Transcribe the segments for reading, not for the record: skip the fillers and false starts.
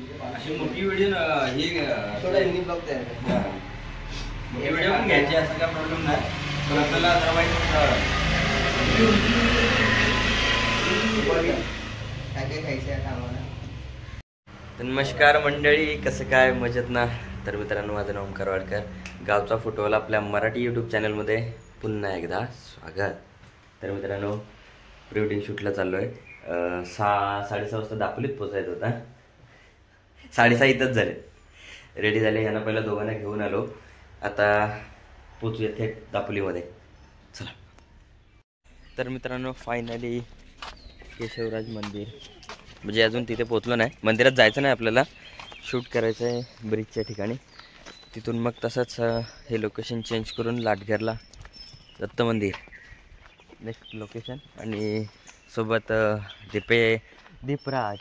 अशी मोठी व्हिडिओ ही थोडा हिंदी ब्लॉग तयार कर. मोठी व्हिडिओ पण घ्यायची असा काय प्रॉब्लेम नाही, पण आपल्याला अदरवाईज काय काय खायचं आहे आम्हाला. नमस्कार मंडळी, कसं काय मजेत ना. तर मित्रांनो, माझं नाव ओमकार वाडकर, गावचा फुटबॉल आपल्या मराठी यूट्यूब चॅनलमध्ये पुन्हा एकदा स्वागत. तर मित्रांनो, प्री वेडिंग शूटला चाललो आहे. 6-6:30 वाजता दापोलीत पोचायचं होता. 6:30 इथंच झाले, रेडी झाले. यांना पहिला दोघांना घेऊन आलो. आता पोचूया थेट दापोलीमध्ये. चला. तर मित्रांनो, फायनली केशवराज मंदिर, म्हणजे अजून तिथे पोचलो नाही. मंदिरात जायचं नाही आपल्याला, शूट करायचं आहे ब्रिजच्या ठिकाणी. तिथून मग तसंच हे लोकेशन चेंज करून लाटघरला दत्त मंदिर नेक्स्ट लोकेशन. आणि सोबत दीपराज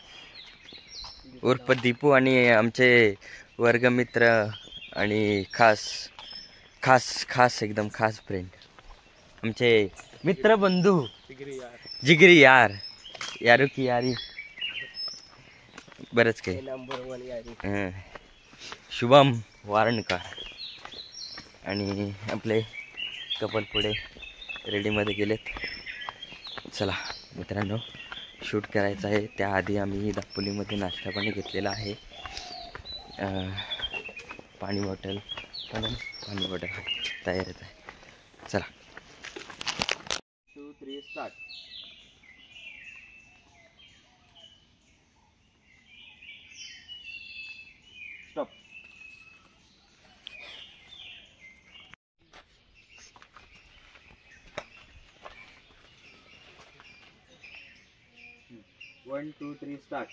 उर्फ दीपू आणि आमचे वर्गमित्र आणि खास खास खास एकदम खास फ्रेंड, आमचे मित्रबंधू, जिगरी यार, यारो की यारी, बरंच काही. नंबर 1 यारी शुभम वारणकर आणि आपले कपल पुढे रेडीमध्ये गेलेत. चला मित्रांनो, शूट करायचं आहे. त्याआधी आम्ही दापोलीमध्ये नाश्ता पाणी घेतलेला आहे. पाणी बॉटल तयारच आहे. चला. 2, 3 start. Stop. One, 2, 3 start.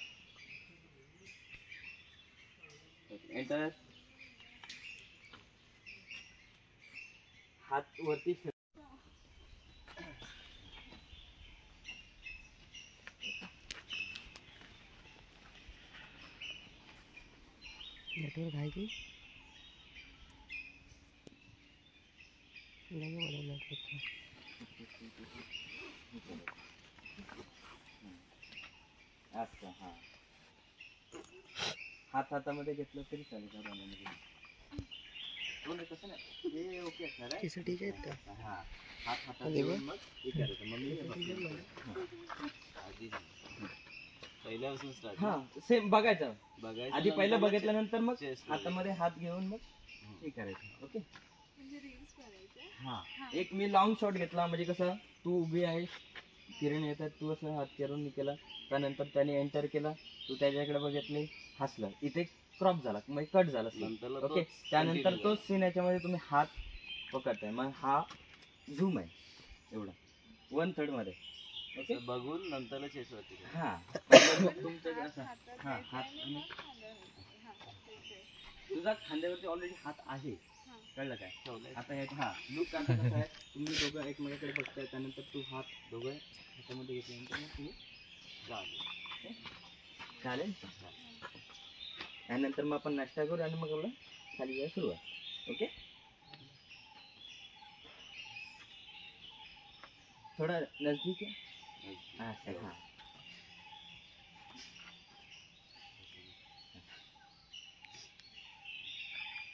Enter. हात वरती ठेव. नेटवर्क आहे की नाही मला नेटवर्क. असं हां, हातामध्ये घेतलं तरी चालेल का पाण्यामध्ये? तसं नाही, हे ओके असणार आहे. केस ठीक आहेत का? हां, हातात घेऊन मग हे करायचं. मग पहिल्यापासून स्टार्ट. हां, सेम बघायचं आधी, पहिलं बघितल्यानंतर मग हातामध्ये हात घेऊन मग हे करायचं. ओके. हां, एक मी लॉंग शॉट घेतला, म्हणजे कसं तू उभी आहेस, किरण येतात, तू असं हात करून केला, त्यानंतर त्याने एंटर केला, तू त्याच्याकडे बघितले, हसलं, इथे क्रॉप झाला, मग कट झाला. ओके. त्यानंतर तोच सीन याच्यामध्ये तुम्ही हात पकडताय, मग हा झूम आहे एवढा 1/3 मध्ये. ओके. बघून नंतर चेस होती. हां, तुमचं असं हां, हात तुझा खांद्यावरती ऑलरेडी हात आहे, कळलं काय? आता हे हां, लुक आता कसं आहे, तुम्ही दोघं एकमेकाकडे बघताय, त्यानंतर तू हात दोघं हातामध्ये घेतल्यानंतर मग तुम्ही चालेल. त्यानंतर मग आपण नाश्ता करू आणि मग आपलं खाली जायला सुरुवात. ओके. थोडा नजदीक आहे. हां सर. हां,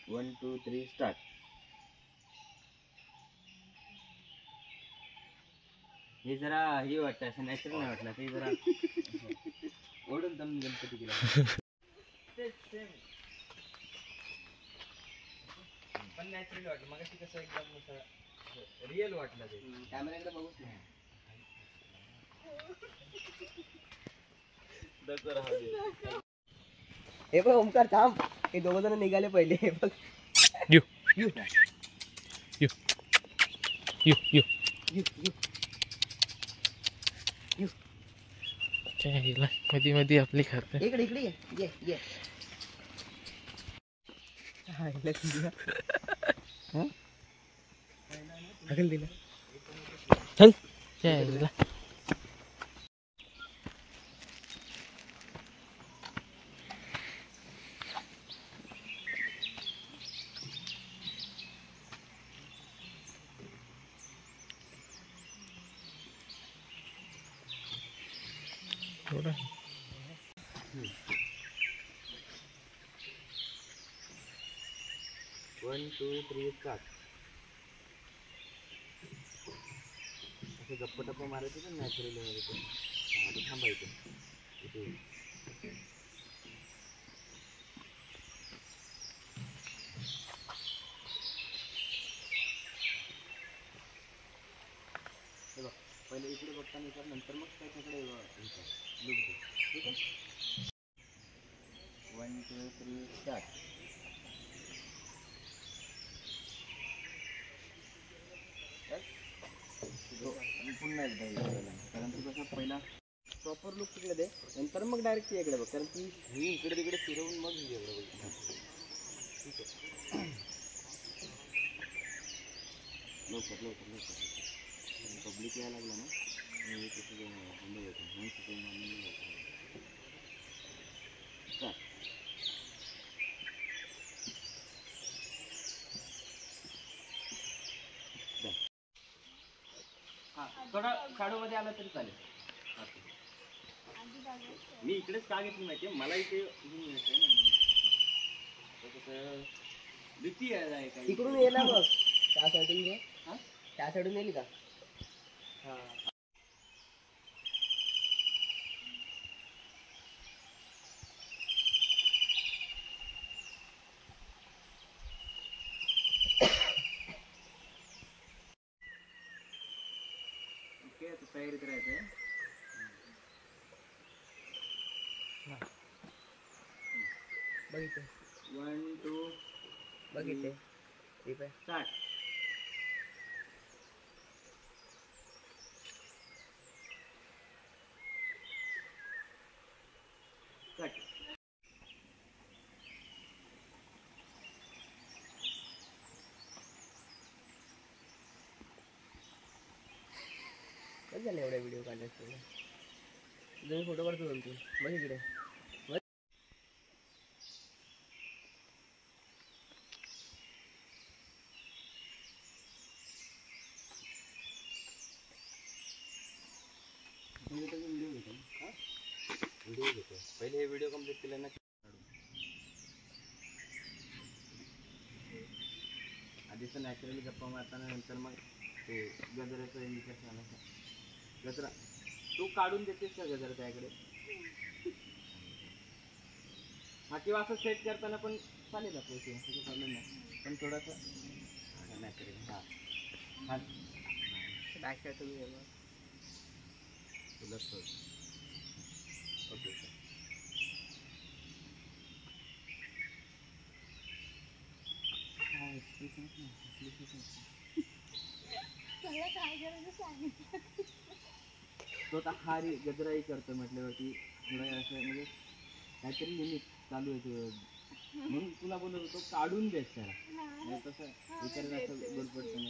1, 2, 3 स्टार्ट. हे जरा हे वाटतं, असं नॅचरल नाही वाटलं, ते जरा ओढून तर गणपती गेला. तेच सेम, पण नॅचरल वाटलं. मग कसं एकदम असं रिअल वाटलं. ते कॅमेऱ्याकडे बघूच नाही. हे बघ ओमकार थांब, हे दोघ जण निघाले पहिले. हे बघ, you you you you you you मध्ये मध्ये आपली खाते. इकडे इकडे ये ये. हकल दिला. चल चल. 1 2 3 स्टार्ट. असं गप्प टप्पा मारायचं तर नॅचरली मारायचं. आता थांबायचं इथे. पहिले इकडे बघताना विचार, नंतर मग त्याच्याकडे लुक दे. ठीक आहे. 1 2 3 स्टार्ट. पुन्हा एकदा कारण तू कसं पहिला प्रॉपर लुक तिकडे दे, नंतर मग डायरेक्ट ती इकडे बघ, कारण ती मी इकडे तिकडे फिरवून मग ही इकडे बघ. ठीक आहे. लवकर लवकर लवकर पब्लिक यायला लागला ना, तसं बंद होतं म्हणून तिथे स्टार्ट. हां, थोडा शाडोमध्ये आला तरी चालेल. मी इकडेच का घेतली माहिती आहे, मला इथे मिळते ना, कसं भीती आहे काय. तिकडून ये ना बघ, त्या साईडून घे. हां, त्या साईडून येईल का? हां, ओके. आता तयारीत राहायचं. बघितले 1 2 बघितले. ठीक आहे. स्टार्ट. कट. बस झालं एवढा व्हिडिओ काढायचं. तुम्ही फोटो काढतो दोन तीन. बघ इकडे. व्हिडिओ घेतो. हां, व्हिडिओ घेतो. पहिले हे व्हिडिओ कम्प्लीट केलं ना, आधीच नॅचरली गप्पा मारताना, नंतर मग ते गजराचं इंटरेस्ट आणायचं. गजरा तू काढून देतेस का गजरा त्याकडे? हा, किंवा असं सेट करताना पण चालेल आपलं, ते असं प्रॉब्लेम नाही, पण थोडंसं नॅचरली. हां हां, बॅक साईड तुम्ही घे मग. तुला ओके सर. तो आता हा गजराही करतो म्हटल्यावरती थोडा असं म्हणजे काहीतरी लिमिट चालू आहे तुझं, म्हणून तुला बोलत होतो काढून द्यायच त्याला. नाही तसं विचारायला असं गोडपट नाही,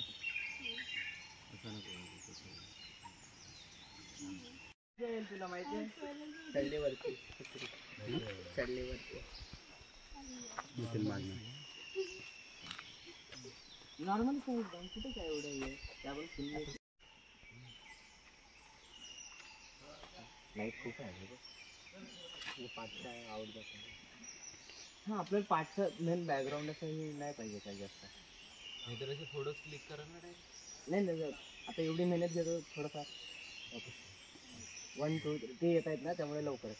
असं नको. तुला माहिती आहे चढलीवरती चढलीवरती नॉर्मल साईज कुठे काय एवढं आहे त्यावर फुल लाईट खूप आहे. पाचचा आवडत. हां, आपल्याला पाठचं मेन बॅकग्राऊंड असं हे नाही पाहिजे काय जास्त. नाही तर असे फोटोज क्लिक करा ना. नाही नाही, आता एवढी मेहनत घेतो थोडंफार. ओके. 1 2 3 ते येत आहेत ना, त्यामुळे लवकर.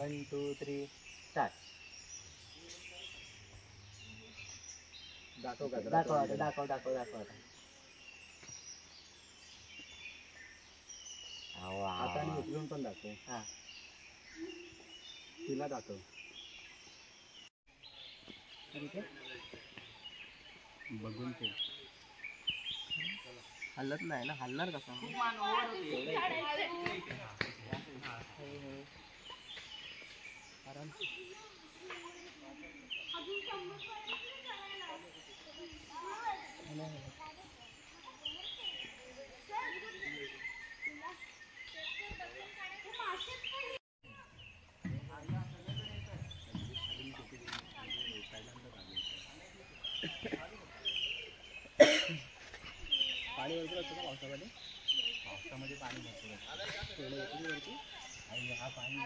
1 2 3 स्टार्ट. दाखव दाखव आता, दाखव दाखव दाखव आता. आता आणि उचलून पण दाखव. हां, तिला दाखव. बघून ते हल्लत नाही ना, हलणार कसा? आराम. पाणी भरपूर असतं का पावसामध्ये? पावसामध्ये पाणी भरपूर असतं. थोडं येतं वरती. आणि हा पाणी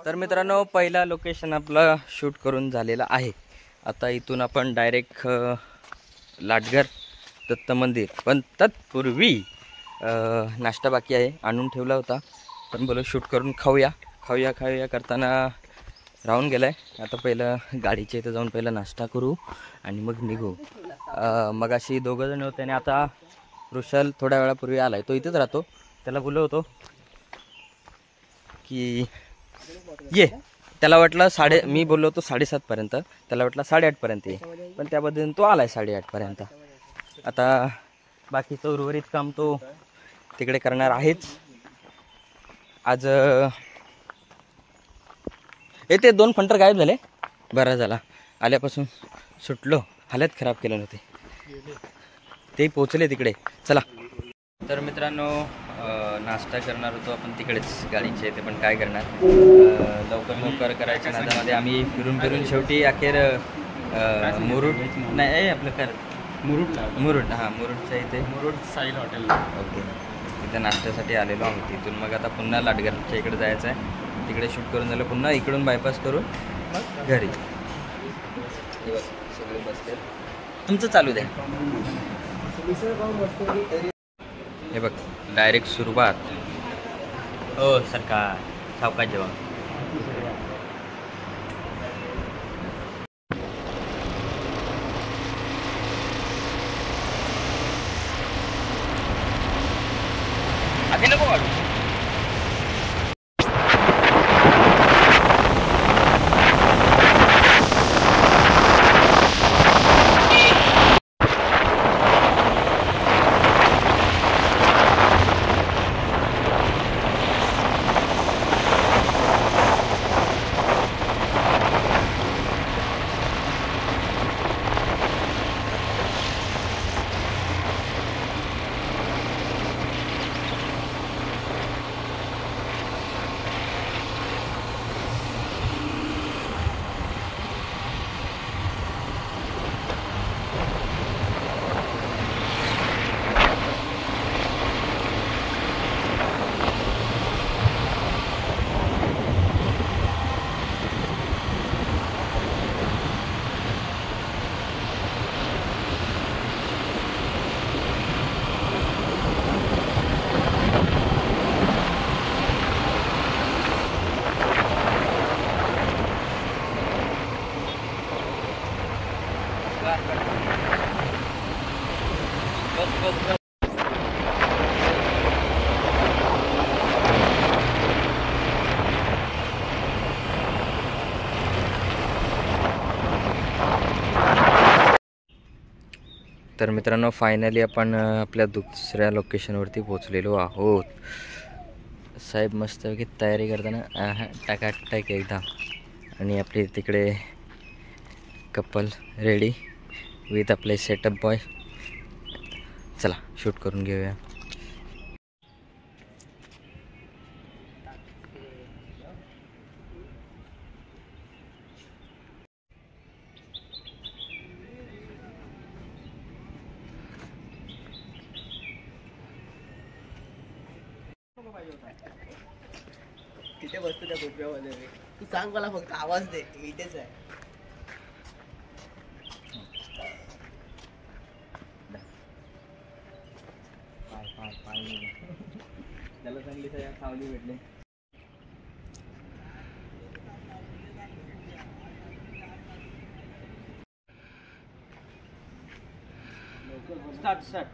तर मित्रांनो पहिला लोकेशन आपला शूट करून झालेला आहे. आता इथून आपण डायरेक्ट लाटघर दत्त मंदिर, पण तत्पूर्वी नाश्ता बाकी आहे, आणून ठेवला होता, पण बोलो शूट करून खाऊया करताना राहून गेला आहे. आता पहिलं गाडीच्या इथं जाऊन पहिलं नाश्ता करू आणि मग निघू. मग अशी दोघं जण होते आणि आता ऋषल थोड्या वेळापूर्वी आला आहे, तो इथेच राहतो. त्याला बोललो होतो की ये, त्याला वाटलं मी बोललो होतो 7:30पर्यंत, त्याला वाटलं 8:30पर्यंत ये, पण त्याबद्दल तो आला आहे 8:30पर्यंत. आता बाकीचं उर्वरित काम तो तिकडे करणार आहेच. आज ते 2 फंटर गायब झाले, बरा झाला, आल्यापासून सुटलो, हालत खराब केलं नव्हते, ते पोचले तिकडे. चला तर मित्रांनो नाश्ता करणार होतो आपण तिकडेच गाडीचे, ते पण काय करणार, लवकर करायच्या नादामध्ये आम्ही फिरून शेवटी अखेर मुरुड नाही आपलं मुरुड हां मुरुडच्या इथे मुरुड साहिल हॉटेल. ओके, तिथे नाश्त्यासाठी आलेलो आम्ही. तिथून मग आता पुन्हा लाटघरच्या इकडे जायचं आहे, तिकडे शूट करून झालं, पुन्हा इकडून बायपास करून मग घरी. सगळे बसते, तुमचं चालू द्या. हे बघ डायरेक्ट सुरुवात. हो सरकार सावकाश जेव्हा आधी नको वाढू. तर मित्रांनो फायनली आपण आपल्या दुसऱ्या लोकेशनवरती पोचलेलो आहोत. साहेब मस्तपैकी तयारी करताना टाकाटाक एकदम, आणि आपले तिकडे कपल रेडी विथ आपले सेटअप बॉय. चला शूट करून घेऊया. तिथे बसतो त्या कोपऱ्यामध्ये. तू सांग मला, फक्त आवाज दे, मी इथेच आहे. त्याला चांगली सावली भेटली. स्टार्ट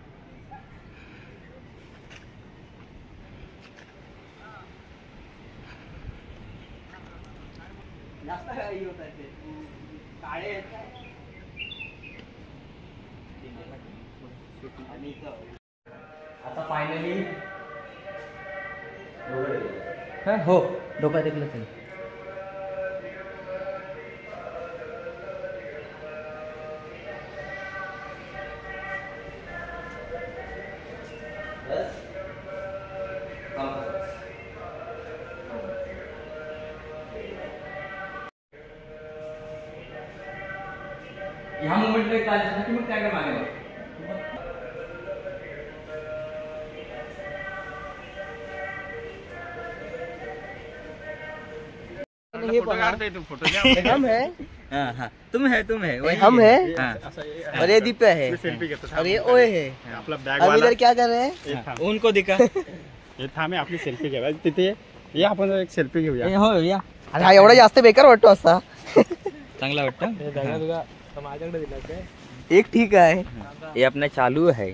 जास्त काही होत आहे, काळे आता फायनली हो डोका देखलं तरी. ह्या मोमेंटला एक आल्यासाठी मग काय मागे हे बघा हम है हाँ हाँ तुम है वही हम है हाँ और ये दिप्या है और ये ओए है। हम इधर क्या कर रहे हैं? उनको दिखा हे थांबे आपली सेल्फी घ्यावा तिथे ये आपण एक सेल्फी घेऊया हो या अरे हा एवढा जास्त बेकार वाटतो असा चांगला वाटतं एक ठीक आहे. ये अपना चालू है.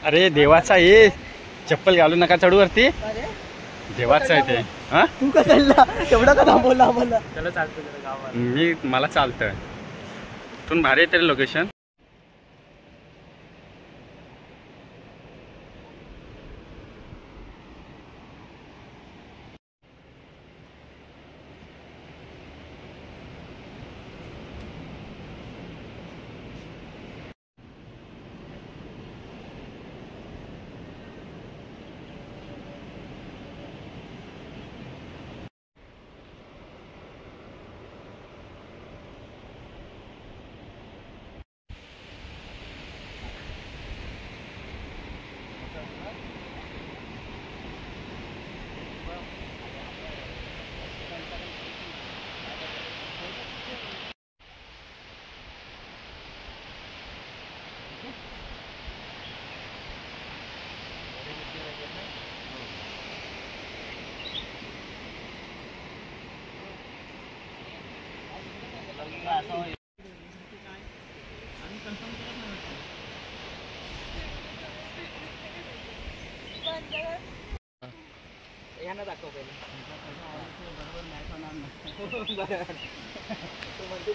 अरे देवाचा ये चप्पल घालू नका चढू वरती देवाचा आहे ते हा तू का चालला एवढा का थांबवला आम्हाला? मी मला चालतंय इथून भारी येते लोकेशन.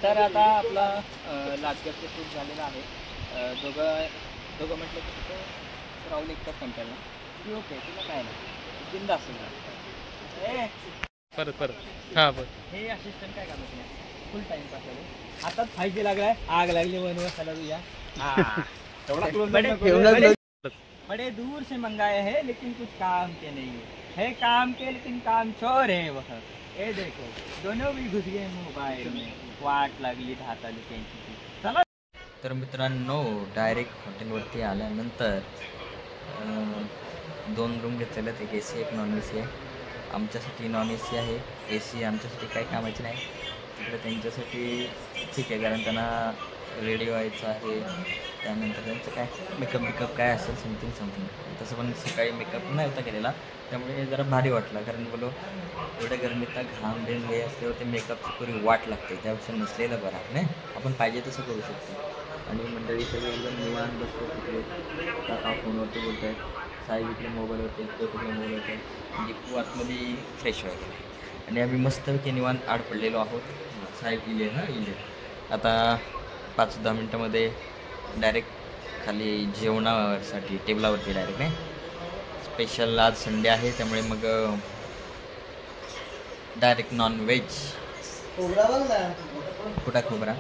तर आता आपला लाटगडचं शूट झालेलं आहे. दोघं म्हटलं की तिथं राहुल एकटाच कंटाळला की ओके तुला काय नाही बिंदा असेल परत हा बरं हे असिस्टंट काय करत नाही फुल टाइम पास आहे. आता 5G लागलाय आग लागली 1 वर्षाला तुझ्या बड़े दूर से मंगाए हैं लेकिन कुछ काम के नहीं है काम के लेकिन काम चोर है वह. ये देखो दोनों भी घुस गए मोबाईल में वाट लागली हाताली त्यांची. चला तर मित्रांनो डायरेक्ट हॉटेलवरती आल्यानंतर 2 रूम घेतलेले आहेत. एक AC एक नॉन AC आहे. आमच्यासाठी नॉन AC आहे. AC आमच्यासाठी काही कामाची नाही. तिकडे त्यांच्यासाठी ठीक आहे कारण त्यांना रेडी व्हायचं आहे. त्यानंतर त्यांचं काय मेकअप काय असेल समथिंग तसं पण सकाळी मेकअप नाही होता केलेला त्यामुळे जरा भारी वाटला कारण बोलो एवढ्या गरमीत घाम बेन हे असल्यावर ते मेकअपची पुरी वाट लागते त्यापेक्षा नसलेलं बरं आहे नाही आपण पाहिजे तसं करू शकतो. आणि मंडळी सगळे एकदम निवांत बसतो तिकडे काका फोनवरती बोलत आहेत साई इकडे मोबाईलवरती तो तिकडे मोबाईलवरती आहे दीपू आतमध्ये फ्रेश व्हायला आणि आम्ही मस्तपैकी निवांत आड पडलेलो आहोत. साई इले आता 5-10 मिनटामध्ये डायरेक्ट खाली जेवणासाठी टेबलावरती डायरेक्ट नाही स्पेशल आज संडे आहे त्यामुळे मग डायरेक्ट नॉन व्हेज कुठा खोबरा.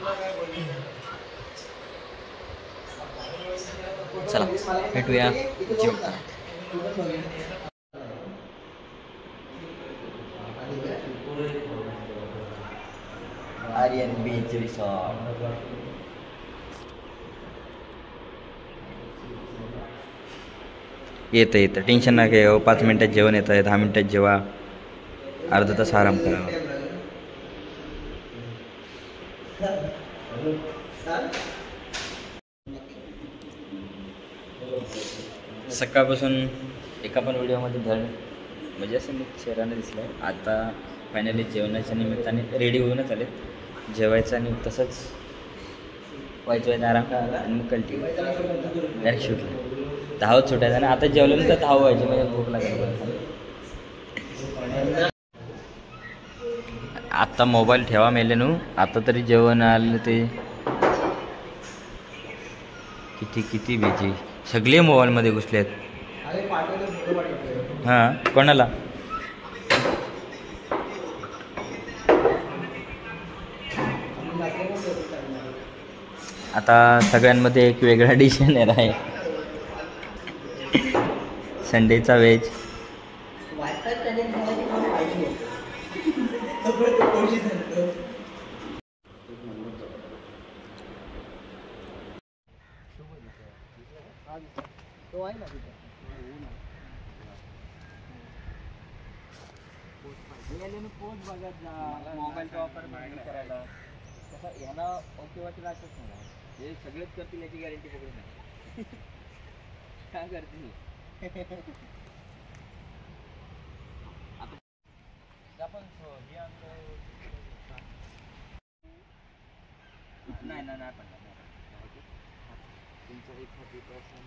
चला भेटूया जेवताना. आर्यन बीच रिसॉर्ट येतं टेन्शन नका घेऊ. 5 मिनिटात जेवण येतं 10 मिनिटात जेवा अर्धा तास आराम करा. सकाळपासून एका पण व्हिडिओमध्ये धड म्हणजे असं मी चेहऱ्याने दिसलं आहे. आता फायनली जेवणाच्या निमित्ताने रेडी होऊनच आले. जेवायचं आणि तसंच व्हायचं आराम करा आणि मग कंटिन्यू डायरेक्ट शूटला. धावत सुटायचं ना. आता जेवल्यानंतर धाव व्हायची म्हणजे भूक लागली. आत्ता मोबाईल ठेवा मेले नू. आता तरी जेवण आलं ते किती बेजी सगळे मोबाईलमध्ये घुसलेत. हां कोणाला आता सगळ्यांमध्ये एक वेगळा डिश येणार आहे. संडेचा व्हेज. तो आहे ना तिथे पोस्ट बघत जा मोबाईलचा वापर करायला तसा ह्याला ओके वाटेल असंच नाही. हे सगळेच करतील याची गॅरंटी पकडून नाही. काय करतील आपण नाही पण तुमचा एक 30%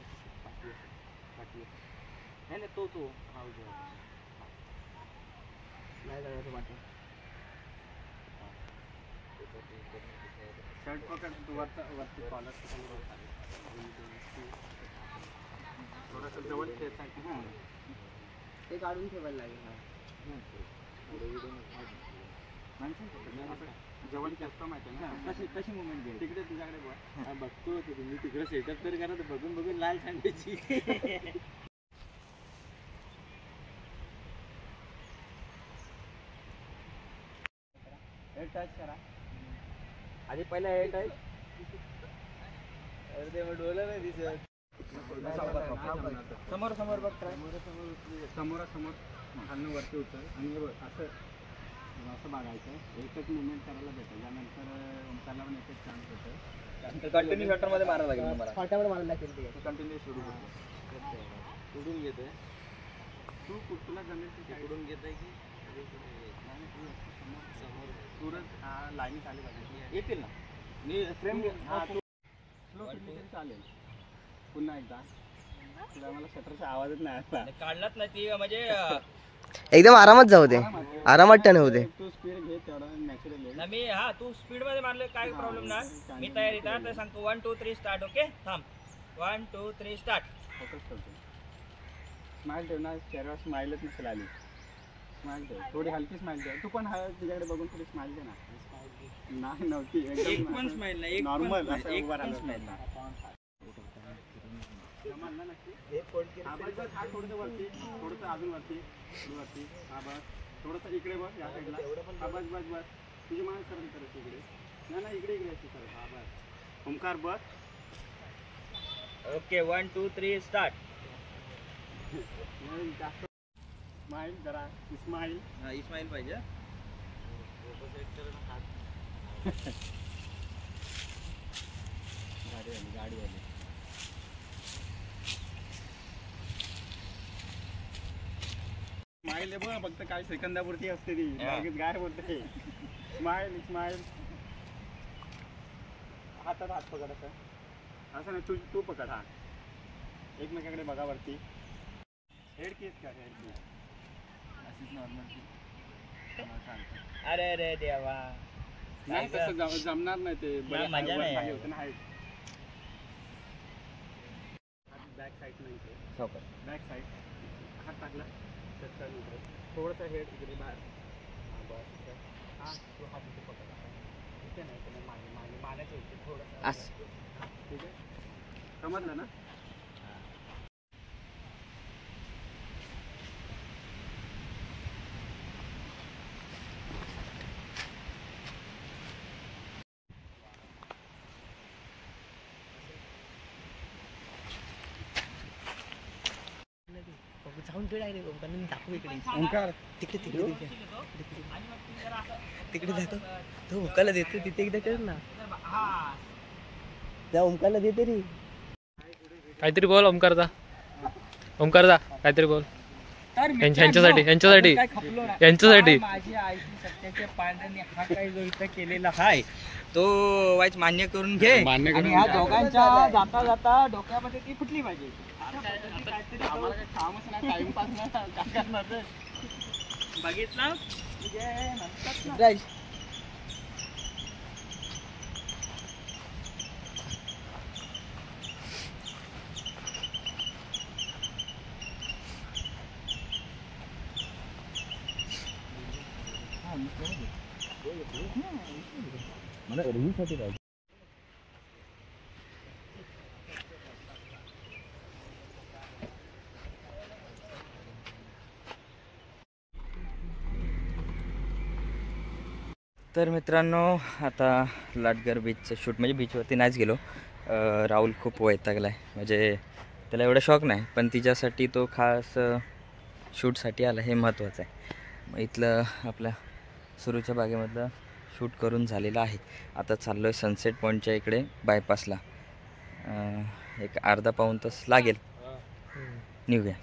नाही तो नाही करायचं वाटतं. शर्ट पकड वरती कॉलर थोडंसं जवळ ठेवायचं. ते काढून ठेवायला लागेल. जवळ जास्त माहिती आहे ना कशी मुवमेंट घ्यायची तिकडे तुझ्याकडे बघ. बघतो तुम्ही तिकडे सेटअप तरी करा. बघून लाल सांगायची. टच करा आधी पहिला हे टच. अरे ते डोलं नाही दिसत. समोर बघ. समोरासमोर खालनं वरती उचल आणि असं बघायचं. एकच मुवमेंट करायला भेटेल. त्यानंतर ओमकारला पण एकच चान्स भेटेल. कंटिन्यू शॉटरमध्ये मारायला लागेल मला. फाट्यावर मारायला लागेल ते. कंटिन्यू सुरू कुठून घेतोय तू तुला जमेल कुठून घेतोय की सूरज लाईनी चालू पाहिजे. येतील ना. मी फ्रेम स्लो केली तरी चालेल. पुन्हा एकदा तुला मला शटरचा आवाजच नाही आला. काढलाच नाही ती म्हणजे एकदम आरामात जाऊ दे. आरामात टर्न होऊ दे. तू स्पीड घे तेवढा नॅचरल ना. मी तू स्पीड मध्ये मारले काय प्रॉब्लेम नाही. मी तयारीत आहे तर सांगतो 1 2 3 स्टार्ट. ओके थांब 1 2 3 स्टार्ट. फोकस करतो. स्माइल ठेव ना. चेहऱ्यावर स्माइलच नसेल आली. स्माइल ठेव. थोडी हलकी स्माइल ठेव. तू पण तुझ्याकडे बघून थोडी स्माइल दे ना. नाही नव्हती एक पण स्माइल नाही. नॉर्मल असं उभा राहिला. स्माइल नाही. थोडंसं वरती थोडंसं अजून वरती. हा बस थोडंसं इकडे बस. या साईडला बस. तुझी मान सरळ करायची इकडे. नाही इकडे असते सर. हा बस. ओमकार बस. Okay 1 2 3 start. जास्त स्माइल जरा. इस्माईल पाहिजे. गाडी आली. स्माइल आहे बघ. फक्त काही सेकंदापुरती असते ती. लगेच गायब होते. स्माइल. हातात हात पकड. असं नाही. तू पकड. हा एकमेकाकडे बघा वरती. हेड केस कर. अशीच नॉर्मल. अरे देवा नाही तसं जमणार नाही ते. मजा नाही होतं ना. बॅक साईड नाही. बॅक साईड हात टाकला. थोडंसं हेड इकडे बाहेर. हा तू हात इथे पकड. इथे नाही तर मागे मानायचं इथे थोडंसं. ठीक आहे समजलं ना. जाऊन डायरेक्ट ओंकारने दाखवू इकडे. ओंकार तिकडे जातो. तो ओंकारला देतो तिथे एकदा कर ना. जा ओंकारला देते रे. काहीतरी बोल ओमकारदा काहीतरी बोल. यांच्यासाठी माझी आईची सत्याच्या पांढऱ्याने हा काही जो इथं केलेला आहे तो वाईच मान्य करून घे. आणि ह्या दोघांच्या जाता डोक्यामध्ये ती फुटली पाहिजे. आम्हाला काही कामच नाही, टाइमपास नाही, काय करणार रे? बघितलं राज तर मित्रांनो आता लाटगर बीचचं शूट म्हणजे बीचवरती नाहीच गेलो. राहुल खूप वैतागला आहे, म्हणजे त्याला एवढा शॉक नाही, पण तिच्यासाठी तो खास शूटसाठी आला हे महत्त्वाचं आहे. मग इथलं आपल्या सुरूच्या बागेमधलं शूट करून झालेलं आहे. आता चाललो आहे सनसेट पॉईंटच्या इकडे बायपासला. एक अर्धा पाऊण तास लागेल, निघूया.